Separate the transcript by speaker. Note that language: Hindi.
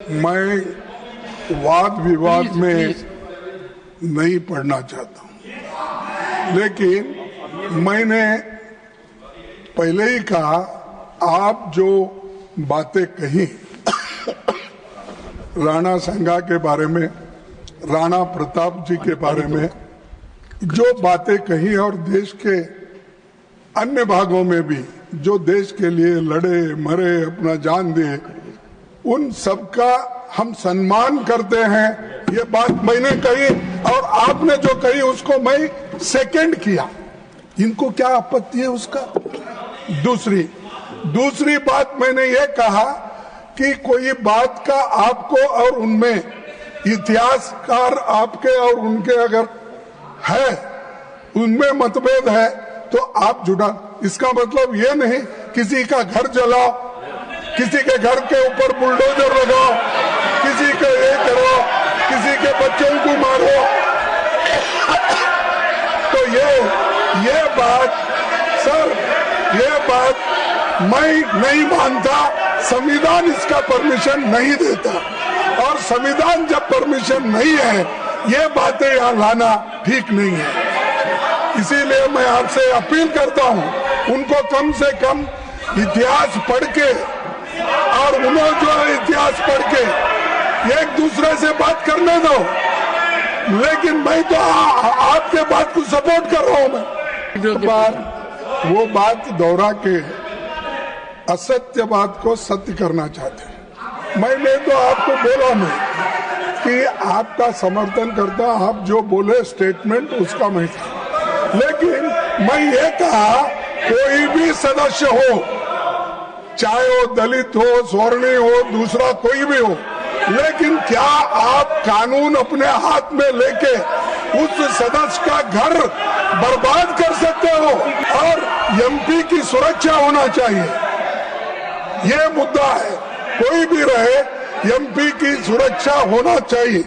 Speaker 1: मैं वाद विवाद में नहीं पढ़ना चाहता हूं, लेकिन मैंने पहले ही कहा, आप जो बातें कही राणा संगा के बारे में, राणा प्रताप जी के बारे में जो बातें कही और देश के अन्य भागों में भी जो देश के लिए लड़े मरे, अपना जान दिए, उन सबका हम सम्मान करते हैं। ये बात मैंने कही और आपने जो कही उसको मैं सेकंड किया। इनको क्या आपत्ति है उसका? दूसरी बात मैंने ये कहा कि कोई बात का आपको और उनमें इतिहासकार आपके और उनके अगर है, उनमें मतभेद है तो आप जुड़ा। इसका मतलब ये नहीं किसी का घर जलाओ, किसी के घर के ऊपर बुलडोजर लगाओ, किसी के ये करो, किसी के बच्चों को मारो। तो ये बात सर, ये बात मैं नहीं मानता। संविधान इसका परमिशन नहीं देता और संविधान जब परमिशन नहीं है, ये बातें यहाँ लाना ठीक नहीं है। इसीलिए मैं आपसे अपील करता हूँ, उनको कम से कम इतिहास पढ़ के और उन्होंने जो इतिहास पढ़ के एक दूसरे से बात करने दो। लेकिन मैं तो आपके बात को सपोर्ट कर रहा हूं। मैं वो बात दोहरा के असत्य बात को सत्य करना चाहते हैं। मैंने तो आपको बोला मैं कि आपका समर्थन करता, आप जो बोले स्टेटमेंट उसका मैं था, लेकिन मैं ये कहा कोई भी सदस्य हो, चाहे वो दलित हो, स्वर्णीय हो, दूसरा कोई भी हो, लेकिन क्या आप कानून अपने हाथ में लेके उस सदस्य का घर बर्बाद कर सकते हो? और एमपी की सुरक्षा होना चाहिए, ये मुद्दा है। कोई भी रहे, एमपी की सुरक्षा होना चाहिए।